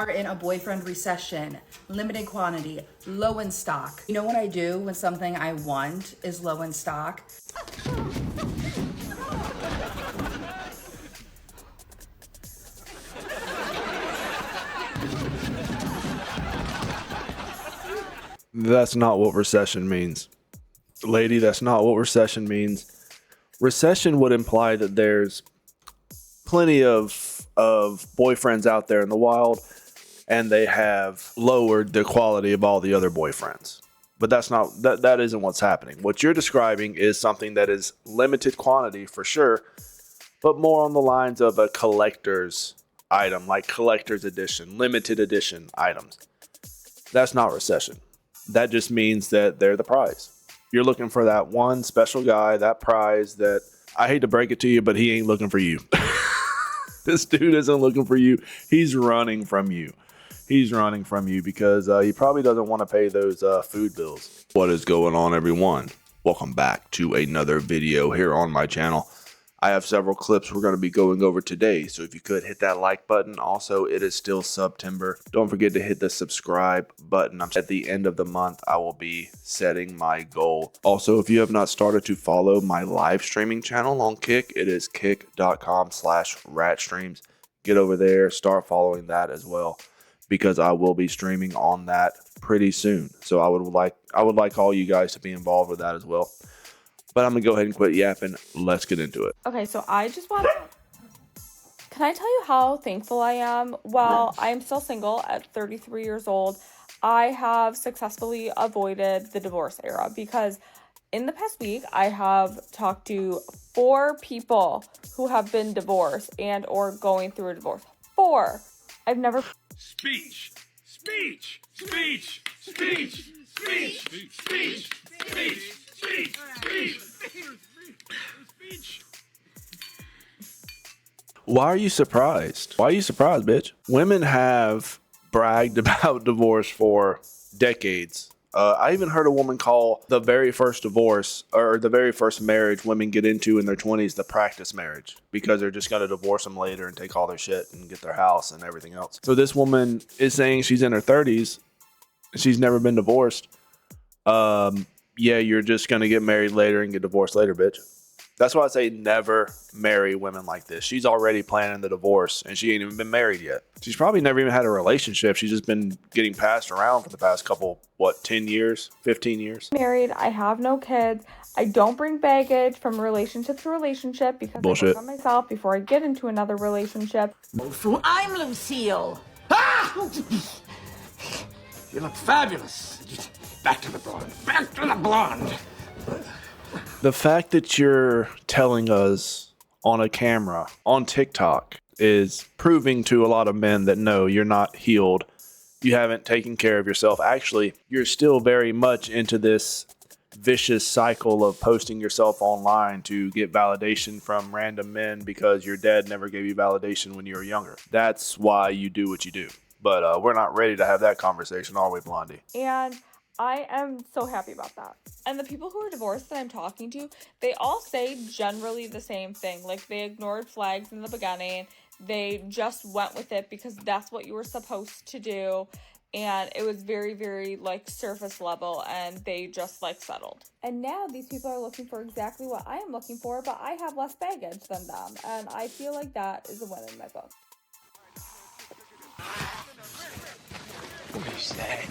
are in a boyfriend recession, limited quantity, low in stock. You know what I do when something I want is low in stock? That's not what recession means. Lady, that's not what recession means. Recession would imply that there's plenty of boyfriends out there in the wild and they have lowered the quality of all the other boyfriends. But that isn't what's happening. What you're describing is something that is limited quantity for sure, but more on the lines of a collector's item, like collector's edition, limited edition items. That's not recession. That just means that they're the prize. You're looking for that one special guy, that prize that, I hate to break it to you, but he ain't looking for you. This dude isn't looking for you. He's running from you. He's running from you because he probably doesn't want to pay those food bills. What is going on, everyone? Welcome back to another video here on my channel. I have several clips we're going to be going over today, so if you could hit that like button. Also, it is still September. Don't forget to hit the subscribe button. At the end of the month, I will be setting my goal. Also, if you have not started to follow my live streaming channel on Kick, it is kick.com/ratstreams. Get over there, start following that as well, because I will be streaming on that pretty soon. So I would like all you guys to be involved with that as well. But I'm going to go ahead and quit yapping. Let's get into it. Okay, so I just want to... Can I tell you how thankful I am? While I am still single at 33 years old, I have successfully avoided the divorce era because in the past week, I have talked to 4 people who have been divorced and or going through a divorce. 4. I've never... Speech! Speech! Speech! Speech! Speech! Speech! Speech! Speech! Speech! Speech! Why are you surprised? Why are you surprised, bitch? Women have bragged about divorce for decades. I even heard a woman call the very first divorce or the very first marriage women get into in their 20s the practice marriage, because they're just going to divorce them later and take all their shit and get their house and everything else. So this woman is saying she's in her 30s. She's never been divorced. Yeah, you're just going to get married later and get divorced later, bitch. That's why I say never marry women like this. She's already planning the divorce and she ain't even been married yet. She's probably never even had a relationship. She's just been getting passed around for the past couple, 10 years, 15 years? Married, I have no kids. I don't bring baggage from relationship to relationship because Bullshit. I work on myself before I get into another relationship. I'm Lucille. Ah! You look fabulous. Back to the blonde. Back to the blonde. The fact that you're telling us on a camera, on TikTok, is proving to a lot of men that no, you're not healed. You haven't taken care of yourself. Actually, you're still very much into this vicious cycle of posting yourself online to get validation from random men because your dad never gave you validation when you were younger. That's why you do what you do. But we're not ready to have that conversation, are we, Blondie? And I am so happy about that. And the people who are divorced that I'm talking to, they all say generally the same thing. Like, they ignored flags in the beginning. They just went with it because that's what you were supposed to do. And it was very, very, surface level. And they just, settled. And now these people are looking for exactly what I am looking for, but I have less baggage than them. And I feel like that is a win in my book. What he said.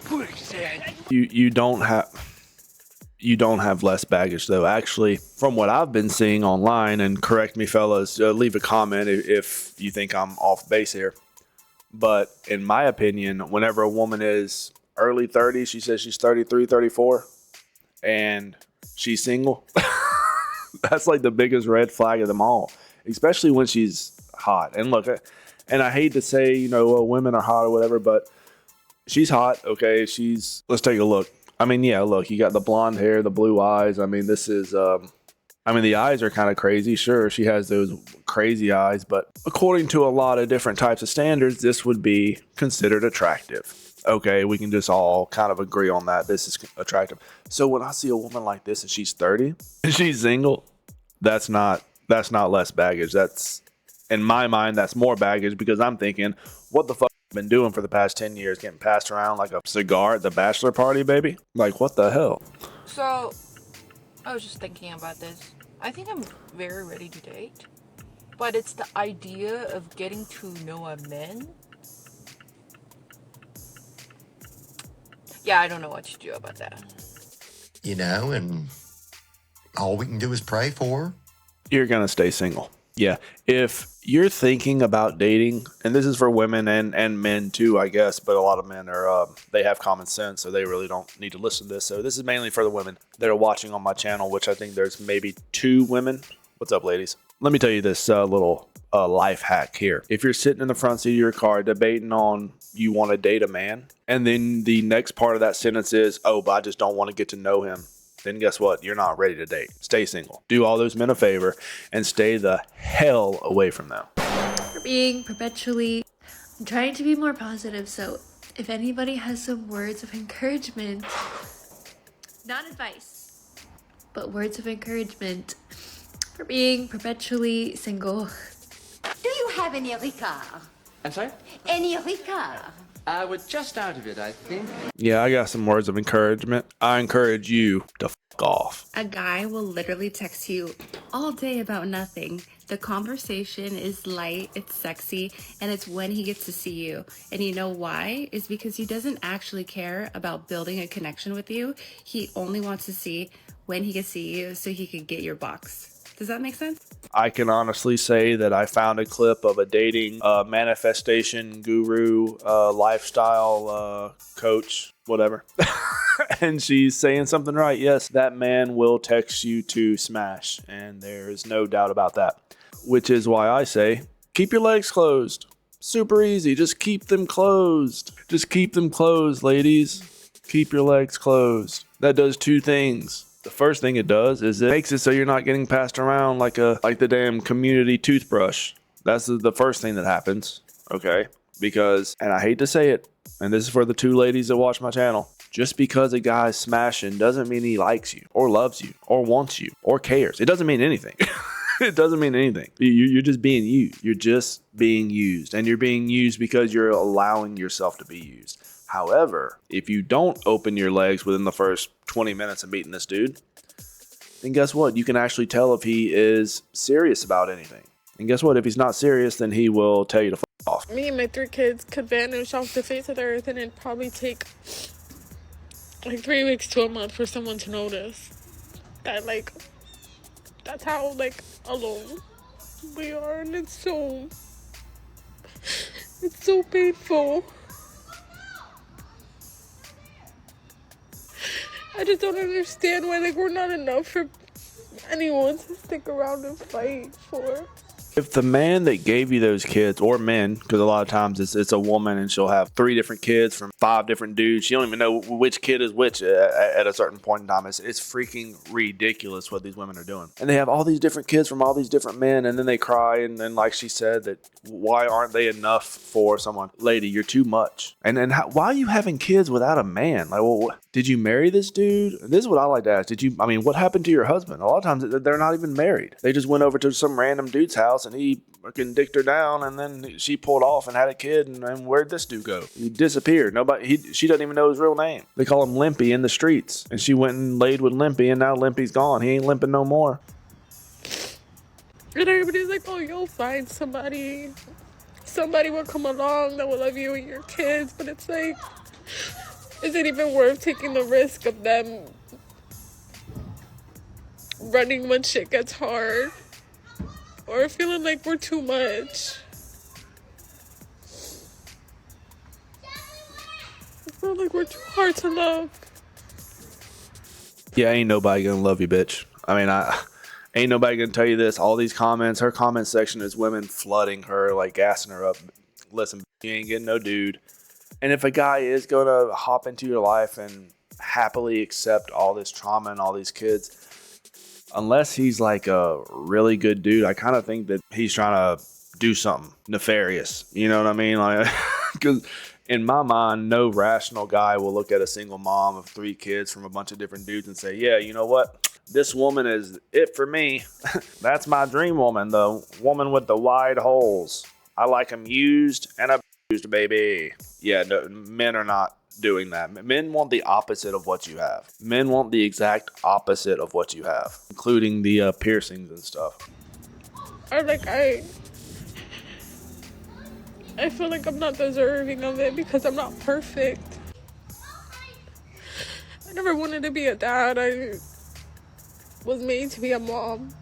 What he said. You don't have less baggage though. Actually, from what I've been seeing online, and correct me fellas, leave a comment if you think I'm off base here. But in my opinion, whenever a woman is early 30s, she says she's 33, 34, and she's single, that's like the biggest red flag of them all, especially when she's hot. And look, and I hate to say, women are hot or whatever, but she's hot, okay? Let's take a look. I mean, yeah, look, you got the blonde hair, the blue eyes. I mean, this is, the eyes are kind of crazy. Sure, she has those crazy eyes, but according to a lot of different types of standards, this would be considered attractive. Okay, we can just all kind of agree on that. This is attractive. So when I see a woman like this and she's 30 and she's single, that's not less baggage. That's In my mind, that's more baggage because I'm thinking, what the fuck have I been doing for the past 10 years? Getting passed around like a cigar at the bachelor party, baby? Like, what the hell? So, I was just thinking about this. I think I'm very ready to date. But it's the idea of getting to know a man. Yeah, I don't know what to do about that. And all we can do is pray for her. You're going to stay single. Yeah. If you're thinking about dating, and this is for women and men too, I guess, but a lot of men are, they have common sense, so they really don't need to listen to this. So this is mainly for the women that are watching on my channel, which I think there's maybe 2 women. What's up, ladies? Let me tell you this little life hack here. If you're sitting in the front seat of your car debating on you want to date a man, and then the next part of that sentence is, oh, but I just don't want to get to know him, then guess what? You're not ready to date. Stay single. Do all those men a favor and stay the hell away from them. For being perpetually, I'm trying to be more positive, so if anybody has some words of encouragement, not advice, but words of encouragement for being perpetually single. Do you have any liquor? I'm sorry? Any liquor? We're just out of it, I think. Yeah, I got some words of encouragement. I encourage you to fuck off. A guy will literally text you all day about nothing. The conversation is light, it's sexy, and it's when he gets to see you. And you know why? It's because he doesn't actually care about building a connection with you. He only wants to see when he can see you so he can get your box. Does that make sense? I can honestly say that I found a clip of a dating manifestation guru, lifestyle coach, whatever. And she's saying something right. Yes, that man will text you to smash. And there's no doubt about that. Which is why I say, keep your legs closed. Super easy. Just keep them closed. Just keep them closed, ladies. Keep your legs closed. That does 2 things. The first thing it does is it makes it so you're not getting passed around like the damn community toothbrush. That's the first thing that happens, okay? Because, and I hate to say it, and this is for the 2 ladies that watch my channel, just because a guy's smashing doesn't mean he likes you or loves you or wants you or cares. It doesn't mean anything. It doesn't mean anything. You're just being used. You're just being used. And you're being used because you're allowing yourself to be used. However, if you don't open your legs within the first 20 minutes of meeting this dude, then guess what? You can actually tell if he is serious about anything. And guess what? If he's not serious, then he will tell you to f off. Me and my 3 kids could vanish off the face of the earth, and it'd probably take like 3 weeks to a month for someone to notice that, like, that's how, like, alone we are. And it's so painful. I just don't understand why, like, we're not enough for anyone to stick around and fight for. If the man that gave you those kids, or men, because a lot of times it's a woman and she'll have 3 different kids from 5 different dudes. She don't even know which kid is which at a certain point in time. It's freaking ridiculous what these women are doing. And they have all these different kids from all these different men, and then they cry, and then like she said, that why aren't they enough for someone? Lady, you're too much. And why are you having kids without a man? Like, well, did you marry this dude? This is what I like to ask. What happened to your husband? A lot of times they're not even married. They just went over to some random dude's house and he fucking dicked her down, and then she pulled off and had a kid, and where'd this dude go? He disappeared. She doesn't even know his real name. They call him Limpy in the streets, and she went and laid with Limpy, and now Limpy's gone. He ain't limping no more. And everybody's like, oh, you'll find somebody will come along that will love you and your kids. But it's like, is it even worth taking the risk of them running when shit gets hard? Or feeling like we're too much? I feel like we're too hard to love. Yeah, ain't nobody gonna love you, bitch. Ain't nobody gonna tell you this. All these comments, her comment section is women flooding her, like gassing her up. Listen, you ain't getting no dude. And if a guy is gonna hop into your life and happily accept all this trauma and all these kids, unless he's like a really good dude, I kind of think that he's trying to do something nefarious. You know what I mean? Like, because in my mind, no rational guy will look at a single mom of 3 kids from a bunch of different dudes and say, yeah, you know what? this woman is it for me. That's my dream woman, the woman with the wide holes. I like them used and abused, baby. Yeah, no, men are not doing that. Men want the opposite of what you have. Men want the exact opposite of what you have, including the piercings and stuff. I feel like I'm not deserving of it because I'm not perfect. I never wanted to be a dad. I was made to be a mom.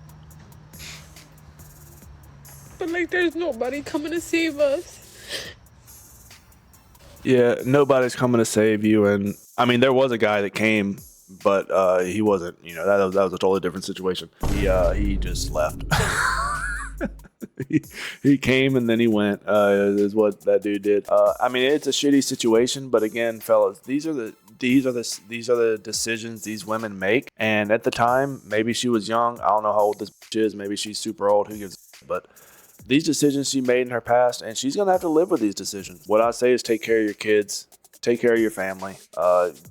But like, there's nobody coming to save us. Yeah, nobody's coming to save you. And I mean, there was a guy that came, but he wasn't, that was a totally different situation. He just left. he came and then he went, is what that dude did. I mean, it's a shitty situation, but again, fellas, these are the decisions these women make. And at the time, maybe she was young. I don't know how old this bitch is. Maybe she's super old. Who gives a but these decisions she made in her past, and she's going to have to live with these decisions. What I say is take care of your kids, take care of your family,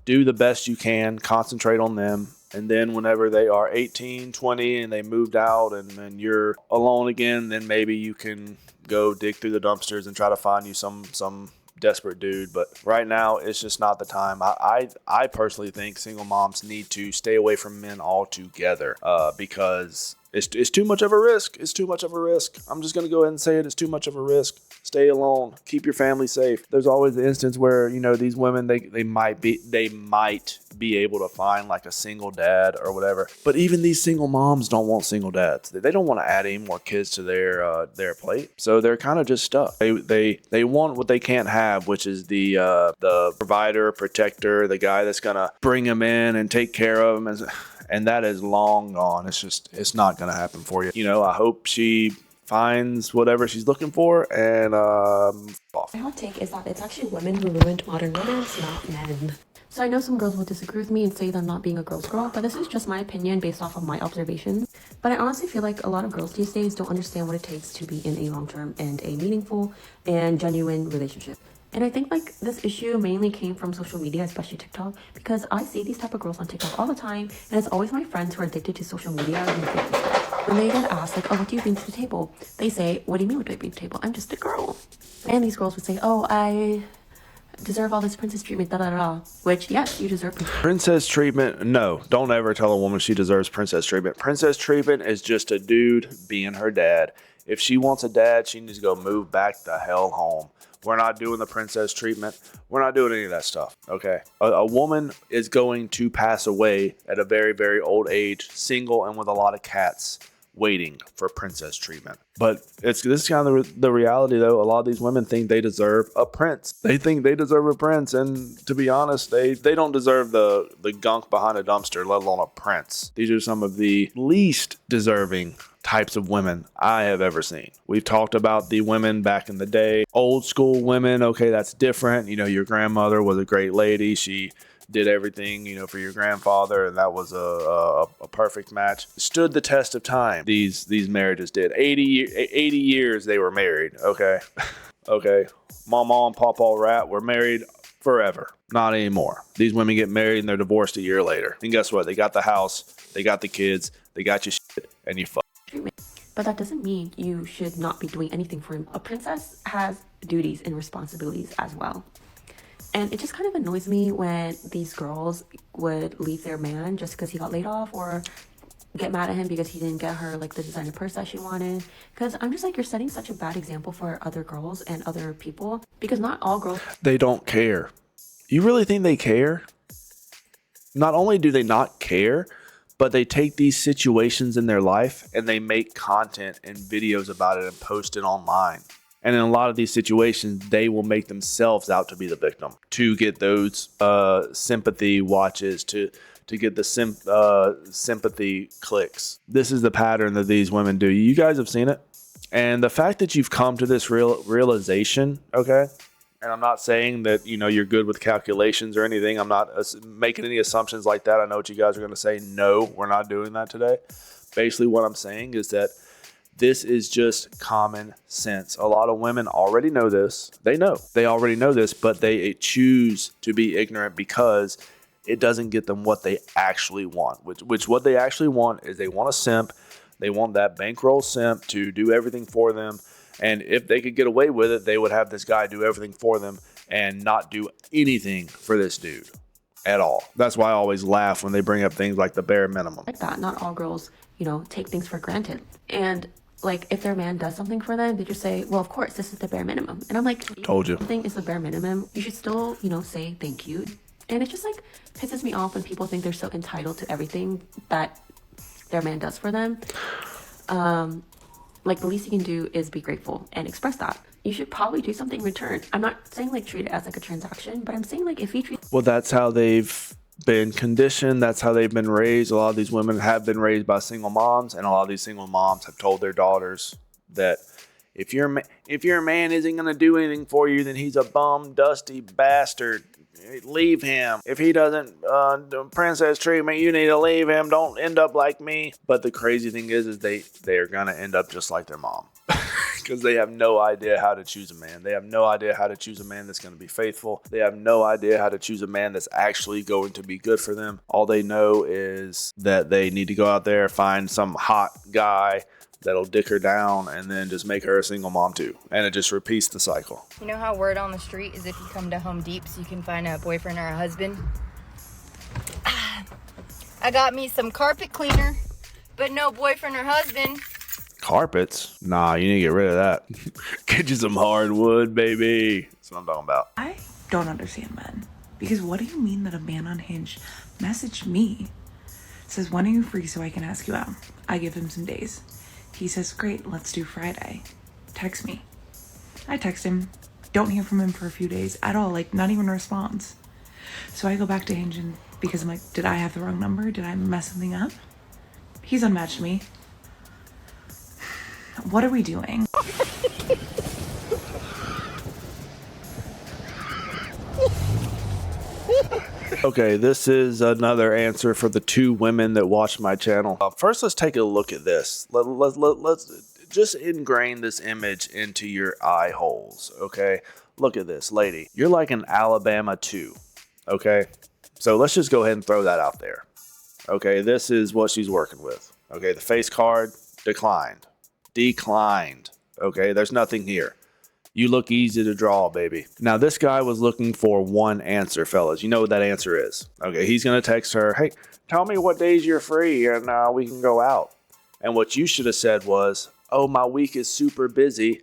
do the best you can, concentrate on them. And then whenever they are 18, 20, and they moved out and you're alone again, then maybe you can go dig through the dumpsters and try to find you some desperate dude. But right now, it's just not the time. I personally think single moms need to stay away from men altogether because it's too much of a risk. It's too much of a risk. I'm just going to go ahead and say it. It's too much of a risk. Stay alone. Keep your family safe. There's always the instance where, these women, they might be able to find like a single dad or whatever. But even these single moms don't want single dads. They don't want to add any more kids to their plate. So they're kind of just stuck. They want what they can't have, which is the provider, protector, the guy that's going to bring them in and take care of them. And that is long gone. It's not going to happen for you. I hope she finds whatever she's looking for and off. My hot take is that it's actually women who ruined modern romance, not men. So I know some girls will disagree with me and say that I'm not being a girl's girl, but this is just my opinion based off of my observations. But I honestly feel like a lot of girls these days don't understand what it takes to be in a long-term and a meaningful and genuine relationship. And I think like this issue mainly came from social media, especially TikTok, because I see these type of girls on TikTok all the time, and it's always my friends who are addicted to social media when they get asked like, oh, what do you bring to the table? They say, what do you mean what do I bring to the table? I'm just a girl. And these girls would say, oh, I deserve all this princess treatment, da da da. Which, yes, you deserve princess treatment. No, don't ever tell a woman she deserves princess treatment. Princess treatment is just a dude being her dad. If she wants a dad, she needs to go move back the hell home. We're not doing the princess treatment. We're not doing any of that stuff, okay? A woman is going to pass away at a very, very old age, single and with a lot of cats, waiting for princess treatment. But this is kind of the reality, though. A lot of these women think they deserve a prince. They think they deserve a prince, and to be honest, they don't deserve the gunk behind a dumpster, let alone a prince. These are some of the least deserving types of women I have ever seen. We've talked about the women back in the day, old school women. Okay, that's different. Your grandmother was a great lady. She did everything, for your grandfather, and that was a perfect match. Stood the test of time. These marriages did. 80 years they were married. Okay. Okay. Mama and Papa Rat were married forever. Not anymore. These women get married and they're divorced a year later. And guess what? They got the house, they got the kids, they got your shit, and you fuck. But that doesn't mean you should not be doing anything for him. A princess has duties and responsibilities as well. And it just kind of annoys me when these girls would leave their man just because he got laid off or get mad at him because he didn't get her like the designer purse that she wanted. Because I'm just like, you're setting such a bad example for other girls and other people because not all girls. They don't care. You really think they care? Not only do they not care, but they take these situations in their life and they make content and videos about it and post it online. And in a lot of these situations, they will make themselves out to be the victim to get those sympathy watches, to get the sympathy clicks. This is the pattern that these women do. You guys have seen it. And the fact that you've come to this realization, okay? And I'm not saying that, you're good with calculations or anything. I'm not making any assumptions like that. I know what you guys are going to say. No, we're not doing that today. Basically, what I'm saying is that this is just common sense. A lot of women already know this. They already know this, but they choose to be ignorant because it doesn't get them what they actually want, which what they actually want is they want a simp. They want that bankroll simp to do everything for them. And if they could get away with it, they would have this guy do everything for them and not do anything for this dude at all. That's why I always laugh when they bring up things like the bare minimum. Like that, not all girls, take things for granted. And like, if their man does something for them, they just say, well, of course, this is the bare minimum. And I'm like, told you. Something is the bare minimum. You should still, say thank you. And it just like pisses me off when people think they're so entitled to everything that their man does for them. Like, the least you can do is be grateful and express that. You should probably do something in return. I'm not saying like treat it as like a transaction, but I'm saying like if he treats. Well, that's how they've been conditioned. That's how they've been raised. A lot of these women have been raised by single moms, and a lot of these single moms have told their daughters that if your man isn't going to do anything for you, then he's a bum, dusty bastard. Leave him. If he doesn't princess treatment, you need to leave him. Don't end up like me. But the crazy thing is they are going to end up just like their mom. Because they have no idea how to choose a man. They have no idea how to choose a man that's going to be faithful. They have no idea how to choose a man that's actually going to be good for them. All they know is that they need to go out there, find some hot guy that'll dick her down, and then just make her a single mom too. And it just repeats the cycle. You know how word on the street is if you come to Home Deeps, you can find a boyfriend or a husband? I got me some carpet cleaner, but no boyfriend or husband. Carpets? Nah, you need to get rid of that. Get you some hardwood, baby. That's what I'm talking about. I don't understand men. Because what do you mean that a man on Hinge messaged me? Says, when are you free so I can ask you out? I give him some days. He says, great, let's do Friday. Text me. I text him. Don't hear from him for a few days at all. Like, not even a response. So I go back to Hinge and because I'm like, did I have the wrong number? Did I mess something up? He's unmatched me. What are we doing? Okay, this is another answer for the two women that watch my channel. First, let's take a look at this. Let's just ingrain this image into your eye holes, okay? Look at this, lady. You're like an Alabama 2, okay? So let's just go ahead and throw that out there. Okay, this is what she's working with. Okay, the face card, declined. Declined. Okay, there's nothing here. You look easy to draw, baby. Now, this guy was looking for one answer, fellas. You know what that answer is. Okay, he's going to text her, hey, tell me what days you're free and we can go out. And what you should have said was, oh, my week is super busy.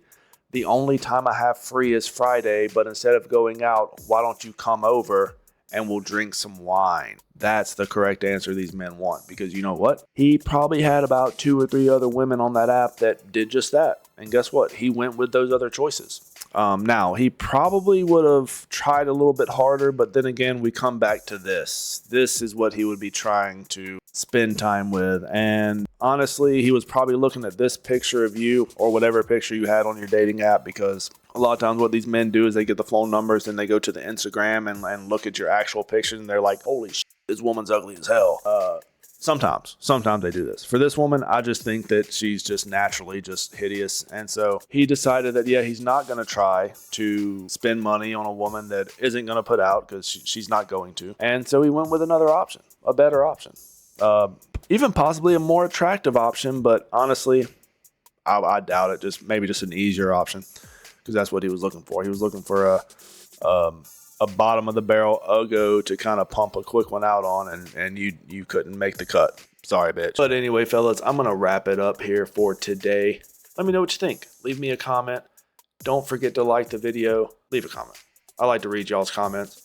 The only time I have free is Friday, but instead of going out, why don't you come over and we'll drink some wine? That's the correct answer these men want, because you know what? He probably had about 2 or 3 other women on that app that did just that. And guess what? He went with those other choices. Now, he probably would have tried a little bit harder, but then again, we come back to this. This is what he would be trying to spend time with. And honestly, he was probably looking at this picture of you or whatever picture you had on your dating app, because a lot of times what these men do is they get the phone numbers and they go to the Instagram and look at your actual picture and they're like, holy shit, this woman's ugly as hell. Sometimes they do this. For this woman, I just think that she's just naturally just hideous. And so he decided that, yeah, he's not going to try to spend money on a woman that isn't going to put out, because she's not going to. And so he went with another option, a better option, even possibly a more attractive option. But honestly, I doubt it. Maybe just an easier option, because that's what he was looking for. He was looking for a bottom of the barrel Ugo to kind of pump a quick one out on, and you couldn't make the cut. Sorry, bitch. But anyway, fellas, I'm going to wrap it up here for today. Let me know what you think. Leave me a comment. Don't forget to like the video. Leave a comment. I like to read y'all's comments.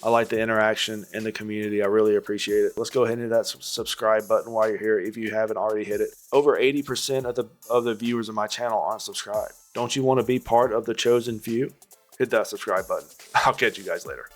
I like the interaction in the community. I really appreciate it. Let's go ahead and hit that subscribe button while you're here if you haven't already hit it. Over 80% of the viewers of my channel aren't subscribed. Don't you want to be part of the chosen few? Hit that subscribe button. I'll catch you guys later.